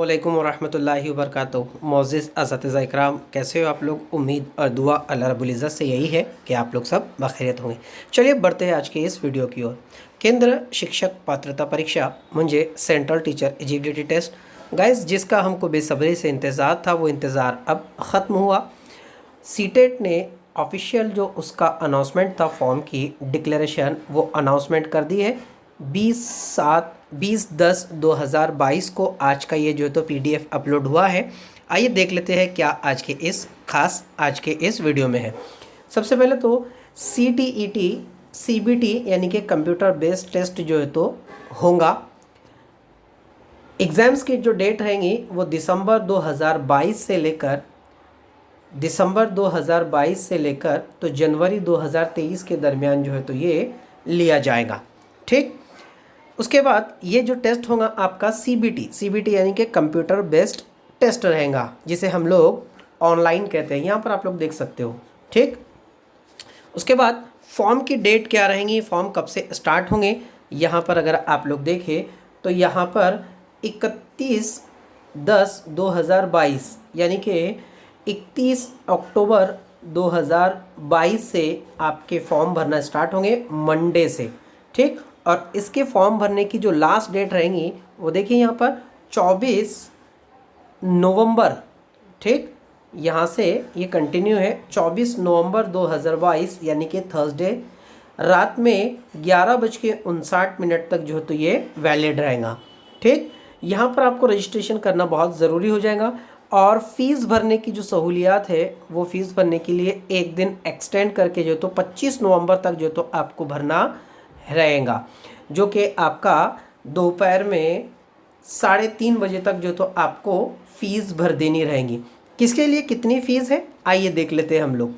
अस्सलामुअलैकुम वरहमतुल्लाहि वबरकातुहू। मोअज़्ज़िज़ असातिज़ा इकराम, कैसे हो आप लोग। उम्मीद और दुआ अल्लाह रब्बुल इज़्ज़त से यही है कि आप लोग सब बखैरियत होंगे। चलिए बढ़ते हैं आज के इस वीडियो की ओर। केंद्र शिक्षक पात्रता परीक्षा मुझे central teacher eligibility test guys, जिसका हमको बेसब्री से इंतज़ार था, वो इंतज़ार अब ख़त्म हुआ। सीटेट ने ऑफिशियल जो उसका अनाउंसमेंट था फॉर्म की डिक्लेरेशन, वो अनाउंसमेंट कर दी है 20/10/2022 को। आज का ये जो है तो PDF अपलोड हुआ है। आइए देख लेते हैं क्या आज के इस वीडियो में है। सबसे पहले तो CTET CBT यानी कि कंप्यूटर बेस्ड टेस्ट जो है तो होगा। एग्ज़ाम्स की जो डेट रहेंगी वो दिसंबर 2022 से लेकर तो जनवरी 2023 के दरमियान जो है तो ये लिया जाएगा। ठीक, उसके बाद ये जो टेस्ट होगा आपका CBT यानी कि कंप्यूटर बेस्ड टेस्ट रहेगा, जिसे हम लोग ऑनलाइन कहते हैं। यहाँ पर आप लोग देख सकते हो। ठीक, उसके बाद फॉर्म की डेट क्या रहेंगी, फॉर्म कब से स्टार्ट होंगे। यहाँ पर अगर आप लोग देखें तो यहाँ पर 31/10/2022 यानी कि 31 अक्टूबर 2022 से आपके फॉर्म भरना स्टार्ट होंगे, मंडे से। ठीक, और इसके फॉर्म भरने की जो लास्ट डेट रहेंगी वो देखिए यहाँ पर 24 नवंबर। ठीक, यहाँ से ये कंटिन्यू है 24 नवंबर 2022 यानी कि थर्सडे रात में 11:59 तक जो है तो ये वैलिड रहेगा। ठीक, यहाँ पर आपको रजिस्ट्रेशन करना बहुत ज़रूरी हो जाएगा। और फीस भरने की जो सहूलियात है वो फीस भरने के लिए एक दिन एक्सटेंड करके जो तो 25 नवंबर तक जो तो आपको भरना रहेगा, जो कि आपका दोपहर में 3:30 बजे तक जो तो आपको फ़ीस भर देनी रहेगी। किसके लिए कितनी फ़ीस है आइए देख लेते हैं हम लोग।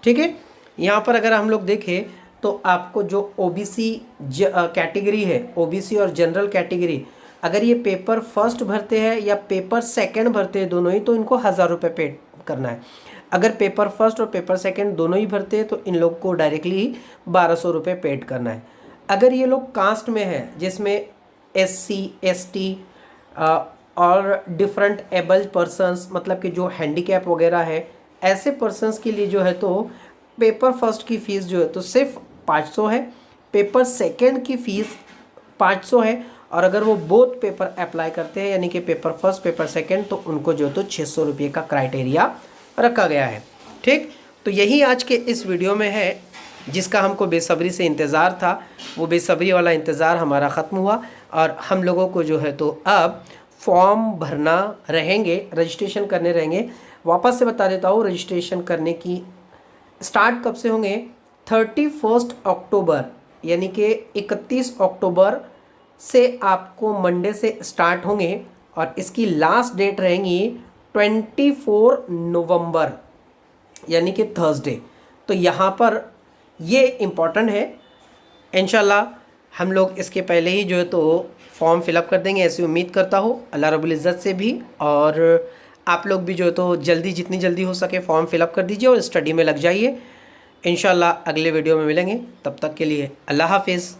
ठीक है, यहाँ पर अगर हम लोग देखें तो आपको जो OBC कैटेगरी है, OBC और जनरल कैटेगरी, अगर ये पेपर फर्स्ट भरते हैं या पेपर सेकंड भरते हैं दोनों ही, तो इनको 1000 रुपये पे करना है। अगर पेपर फर्स्ट और पेपर सेकंड दोनों ही भरते हैं तो इन लोग को डायरेक्टली 1200 रुपये पेड करना है। अगर ये लोग कास्ट में है, जिसमें SC ST और डिफरेंट एबल्ड पर्सन्स, मतलब कि जो हैंडीकैप वगैरह है, ऐसे पर्सन्स के लिए जो है तो पेपर फर्स्ट की फ़ीस जो है तो सिर्फ 500 है, पेपर सेकंड की फ़ीस 500 है, और अगर वो बोथ पेपर अप्लाई करते हैं यानी कि पेपर फर्स्ट पेपर सेकंड, तो उनको जो तो 600 रुपये का क्राइटेरिया रखा गया है। ठीक, तो यही आज के इस वीडियो में है, जिसका हमको बेसब्री से इंतज़ार था। वो बेसब्री वाला इंतज़ार हमारा ख़त्म हुआ और हम लोगों को जो है तो अब फॉर्म भरना रहेंगे, रजिस्ट्रेशन करने रहेंगे। वापस से बता देता हूँ, रजिस्ट्रेशन करने की स्टार्ट कब से होंगे, 31 अक्टूबर यानी कि 31 अक्टूबर से आपको मंडे से स्टार्ट होंगे, और इसकी लास्ट डेट रहेंगी 24 नवंबर यानी कि थर्सडे। तो यहाँ पर ये इम्पॉर्टेंट है। इंशाल्लाह हम लोग इसके पहले ही जो है तो फॉर्म फिलअप कर देंगे, ऐसी उम्मीद करता हूँ अल्लाह रब्बुल इज़्ज़त से भी। और आप लोग भी जो है तो जितनी जल्दी हो सके फॉर्म फिलअप कर दीजिए और स्टडी में लग जाइए। इंशाल्लाह अगले वीडियो में मिलेंगे, तब तक के लिए अल्लाह हाफिज़।